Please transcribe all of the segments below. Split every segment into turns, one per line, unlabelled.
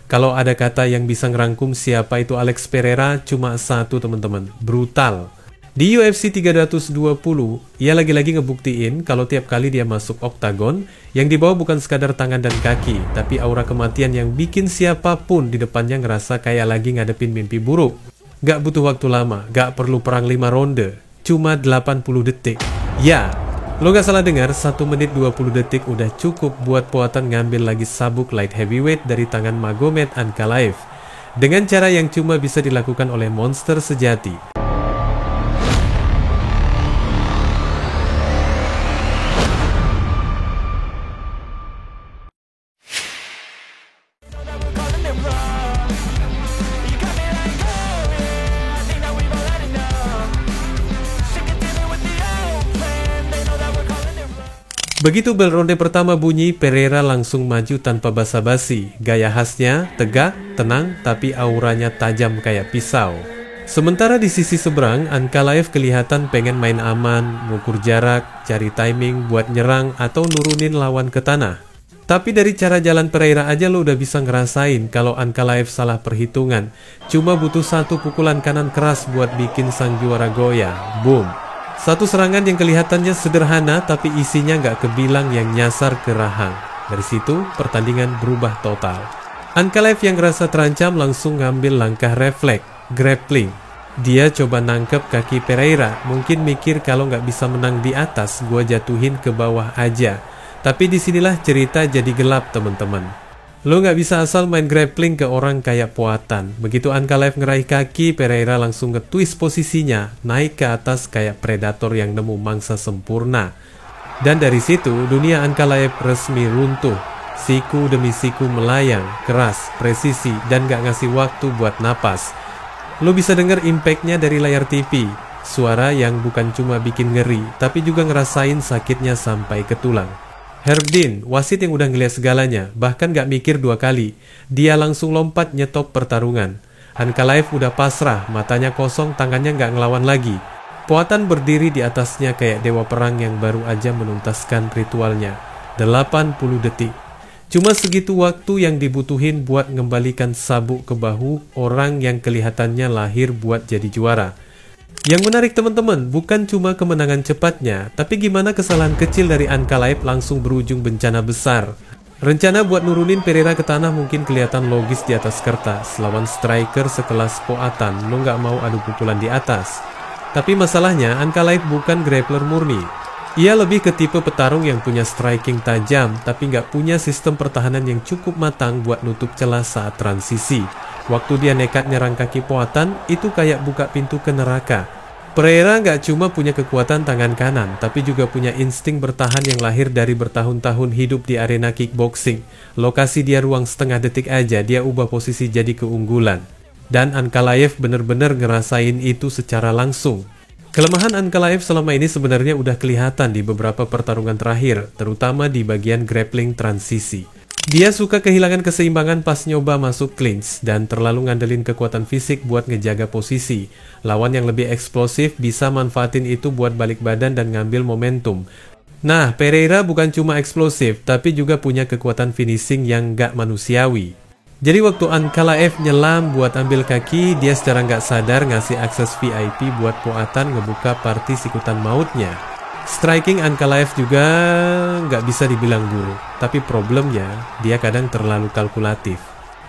Kalau ada kata yang bisa ngerangkum siapa itu Alex Pereira, cuma satu teman-teman, brutal. Di UFC 320, ia lagi-lagi ngebuktiin kalau tiap kali dia masuk oktagon, yang dibawa bukan sekadar tangan dan kaki, tapi aura kematian yang bikin siapapun di depannya ngerasa kayak lagi ngadepin mimpi buruk. Gak butuh waktu lama, gak perlu perang 5 ronde, cuma 80 detik. Ya, lo gak salah dengar, 1 menit 20 detik udah cukup buat Poatan ngambil lagi sabuk light heavyweight dari tangan Magomed Ankalaev, dengan cara yang cuma bisa dilakukan oleh monster sejati. Begitu bel ronde pertama bunyi, Pereira langsung maju tanpa basa-basi. Gaya khasnya tegak, tenang, tapi auranya tajam kayak pisau. Sementara di sisi seberang, Ankalaev kelihatan pengen main aman, mengukur jarak, cari timing buat nyerang atau nurunin lawan ke tanah. Tapi dari cara jalan Pereira aja lo udah bisa ngerasain kalau Ankalaev salah perhitungan. Cuma butuh 1 pukulan kanan keras buat bikin sang juara goyah. Boom! 1 serangan yang kelihatannya sederhana tapi isinya nggak kebilang yang nyasar ke rahang. Dari situ pertandingan berubah total. Ankalaev yang ngerasa terancam langsung ngambil langkah refleks, grappling. Dia coba nangkep kaki Pereira, mungkin mikir kalau nggak bisa menang di atas, gua jatuhin ke bawah aja. Tapi disinilah cerita jadi gelap teman-teman. Lo nggak bisa asal main grappling ke orang kayak Poatan. Begitu Ankalaev ngeraih kaki, Pereira langsung nge-twist posisinya, naik ke atas kayak predator yang nemu mangsa sempurna. Dan dari situ, dunia Ankalaev resmi runtuh. Siku demi siku melayang, keras, presisi, dan nggak ngasih waktu buat napas. Lo bisa denger impact-nya dari layar TV. Suara yang bukan cuma bikin ngeri, tapi juga ngerasain sakitnya sampai ke tulang. Herb Dean, wasit yang udah ngeliat segalanya, bahkan gak mikir 2 kali. Dia langsung lompat nyetop pertarungan. Ankalaev udah pasrah, matanya kosong, tangannya gak ngelawan lagi. Poatan berdiri di atasnya kayak dewa perang yang baru aja menuntaskan ritualnya. 80 detik. Cuma segitu waktu yang dibutuhin buat ngembalikan sabuk ke bahu orang yang kelihatannya lahir buat jadi juara. Yang menarik teman-teman, bukan cuma kemenangan cepatnya, tapi gimana kesalahan kecil dari Ankalaev langsung berujung bencana besar. Rencana buat nurunin Pereira ke tanah mungkin kelihatan logis di atas kertas. Lawan striker sekelas Poatan, lo nggak mau adu pukulan di atas. Tapi masalahnya, Ankalaev bukan grappler murni. Ia lebih ke tipe petarung yang punya striking tajam, tapi nggak punya sistem pertahanan yang cukup matang buat nutup celah saat transisi. Waktu dia nekat nyerang kaki Poatan, itu kayak buka pintu ke neraka. Pereira nggak cuma punya kekuatan tangan kanan, tapi juga punya insting bertahan yang lahir dari bertahun-tahun hidup di arena kickboxing. Lokasi dia ruang setengah detik aja, dia ubah posisi jadi keunggulan. Dan Ankalaev bener-bener ngerasain itu secara langsung. Kelemahan Ankalaev selama ini sebenarnya udah kelihatan di beberapa pertarungan terakhir, terutama di bagian grappling transisi. Dia suka kehilangan keseimbangan pas nyoba masuk clinch dan terlalu ngandelin kekuatan fisik buat ngejaga posisi. Lawan yang lebih eksplosif bisa manfaatin itu buat balik badan dan ngambil momentum. Nah, Pereira bukan cuma eksplosif, tapi juga punya kekuatan finishing yang gak manusiawi. Jadi waktu Ankalaev nyelam buat ambil kaki, dia secara gak sadar ngasih akses VIP buat Poatan ngebuka party sikutan mautnya. Striking Ankalaev juga nggak bisa dibilang buruk, tapi problemnya dia kadang terlalu kalkulatif.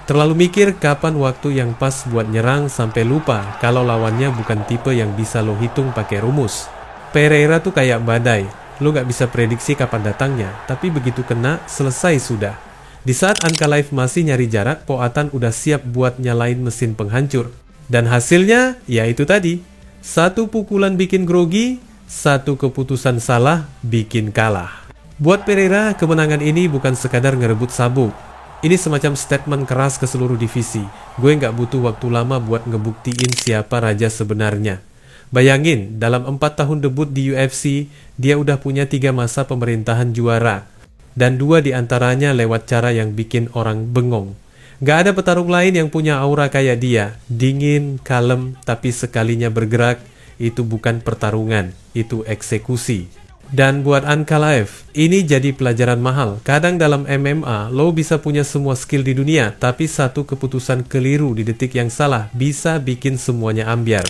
Terlalu mikir kapan waktu yang pas buat nyerang sampai lupa kalau lawannya bukan tipe yang bisa lo hitung pakai rumus. Pereira tuh kayak badai, lo nggak bisa prediksi kapan datangnya, tapi begitu kena, selesai sudah. Di saat Ankalaev masih nyari jarak, Poatan udah siap buat nyalain mesin penghancur. Dan hasilnya, ya itu tadi. 1 pukulan bikin grogi, 1 keputusan salah bikin kalah. Buat Pereira, kemenangan ini bukan sekadar ngerebut sabuk. Ini semacam statement keras ke seluruh divisi. Gue nggak butuh waktu lama buat ngebuktiin siapa raja sebenarnya. Bayangin, dalam 4 tahun debut di UFC, dia udah punya 3 masa pemerintahan juara. Dan 2 diantaranya lewat cara yang bikin orang bengong. Gak ada petarung lain yang punya aura kayak dia. Dingin, kalem, tapi sekalinya bergerak. Itu bukan pertarungan, itu eksekusi. Dan buat Ankalaev, ini jadi pelajaran mahal. Kadang dalam MMA, lo bisa punya semua skill di dunia, tapi satu keputusan keliru di detik yang salah bisa bikin semuanya ambyar.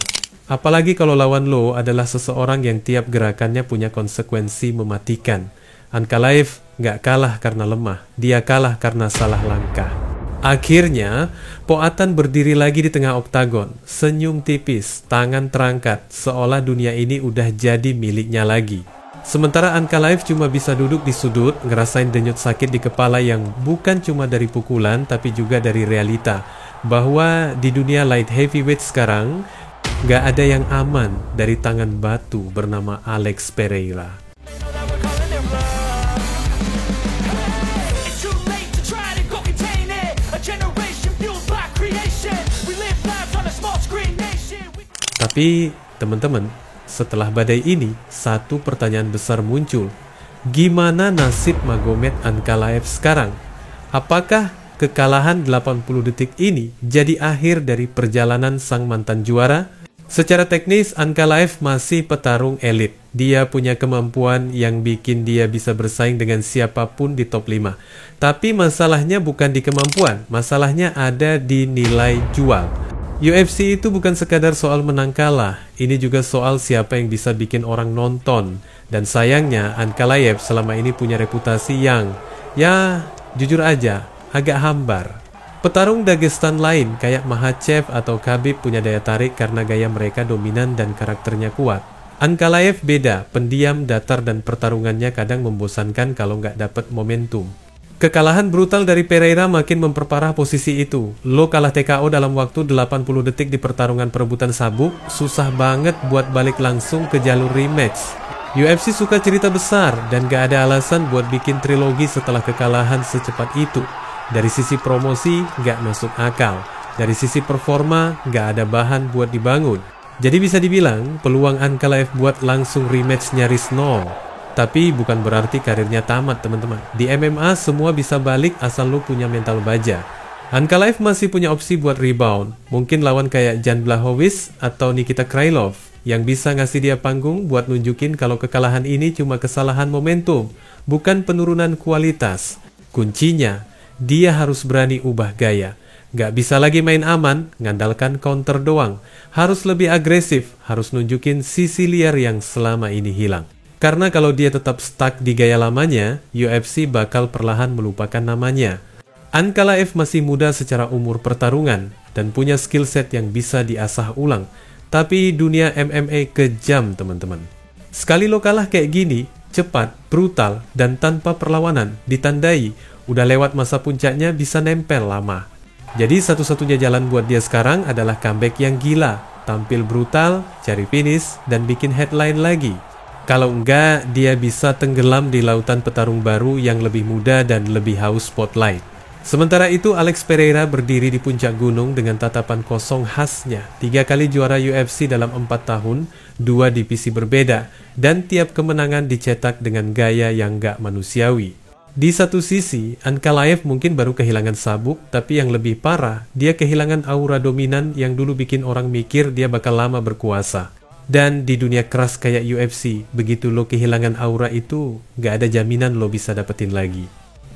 Apalagi kalau lawan lo adalah seseorang yang tiap gerakannya punya konsekuensi mematikan. Ankalaev nggak kalah karena lemah, dia kalah karena salah langkah. Akhirnya, Poatan berdiri lagi di tengah oktagon, senyum tipis, tangan terangkat, seolah dunia ini udah jadi miliknya lagi. Sementara Ankalaev cuma bisa duduk di sudut, ngerasain denyut sakit di kepala yang bukan cuma dari pukulan, tapi juga dari realita. Bahwa di dunia light heavyweight sekarang, nggak ada yang aman dari tangan batu bernama Alex Pereira. Tapi, teman-teman, setelah badai ini, satu pertanyaan besar muncul. Gimana nasib Magomed Ankalaev sekarang? Apakah kekalahan 80 detik ini jadi akhir dari perjalanan sang mantan juara? Secara teknis, Ankalaev masih petarung elit. Dia punya kemampuan yang bikin dia bisa bersaing dengan siapapun di top 5. Tapi masalahnya bukan di kemampuan, masalahnya ada di nilai jual. UFC itu bukan sekadar soal menang kalah, ini juga soal siapa yang bisa bikin orang nonton. Dan sayangnya, Ankalaev selama ini punya reputasi yang, ya jujur aja, agak hambar. Petarung Dagestan lain kayak Makhachev atau Khabib punya daya tarik karena gaya mereka dominan dan karakternya kuat. Ankalaev beda, pendiam, datar, dan pertarungannya kadang membosankan kalau nggak dapat momentum. Kekalahan brutal dari Pereira makin memperparah posisi itu. Lo kalah TKO dalam waktu 80 detik di pertarungan perebutan sabuk, susah banget buat balik langsung ke jalur rematch. UFC suka cerita besar dan gak ada alasan buat bikin trilogi setelah kekalahan secepat itu. Dari sisi promosi gak masuk akal, dari sisi performa gak ada bahan buat dibangun. Jadi bisa dibilang peluang Ankalaev buat langsung rematch nyaris nol. Tapi bukan berarti karirnya tamat, teman-teman. Di MMA semua bisa balik asal lu punya mental baja. Ankalaev masih punya opsi buat rebound. Mungkin lawan kayak Jan Blachowicz atau Nikita Krylov yang bisa ngasih dia panggung buat nunjukin kalau kekalahan ini cuma kesalahan momentum, bukan penurunan kualitas. Kuncinya, dia harus berani ubah gaya. Gak bisa lagi main aman, ngandalkan counter doang. Harus lebih agresif, harus nunjukin sisi liar yang selama ini hilang. Karena kalau dia tetap stuck di gaya lamanya, UFC bakal perlahan melupakan namanya. Ankalaev masih muda secara umur pertarungan dan punya skill set yang bisa diasah ulang. Tapi dunia MMA kejam, teman-teman. Sekali lo kalah kayak gini, cepat, brutal, dan tanpa perlawanan, ditandai udah lewat masa puncaknya bisa nempel lama. Jadi satu-satunya jalan buat dia sekarang adalah comeback yang gila, tampil brutal, cari finish, dan bikin headline lagi. Kalau enggak, dia bisa tenggelam di lautan petarung baru yang lebih muda dan lebih haus spotlight. Sementara itu, Alex Pereira berdiri di puncak gunung dengan tatapan kosong khasnya. 3 kali juara UFC dalam 4 tahun, 2 divisi berbeda, dan tiap kemenangan dicetak dengan gaya yang enggak manusiawi. Di satu sisi, Ankalaev mungkin baru kehilangan sabuk, tapi yang lebih parah, dia kehilangan aura dominan yang dulu bikin orang mikir dia bakal lama berkuasa. Dan di dunia keras kayak UFC, begitu lo kehilangan aura itu, gak ada jaminan lo bisa dapetin lagi.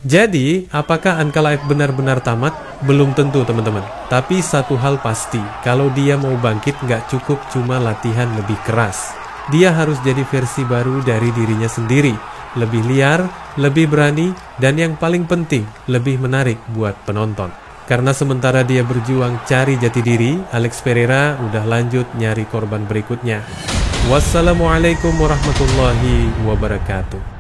Jadi, apakah Ankalaev benar-benar tamat? Belum tentu, teman-teman. Tapi satu hal pasti, kalau dia mau bangkit gak cukup cuma latihan lebih keras. Dia harus jadi versi baru dari dirinya sendiri. Lebih liar, lebih berani, dan yang paling penting, lebih menarik buat penonton. Karena sementara dia berjuang cari jati diri, Alex Pereira udah lanjut nyari korban berikutnya. Wassalamualaikum warahmatullahi wabarakatuh.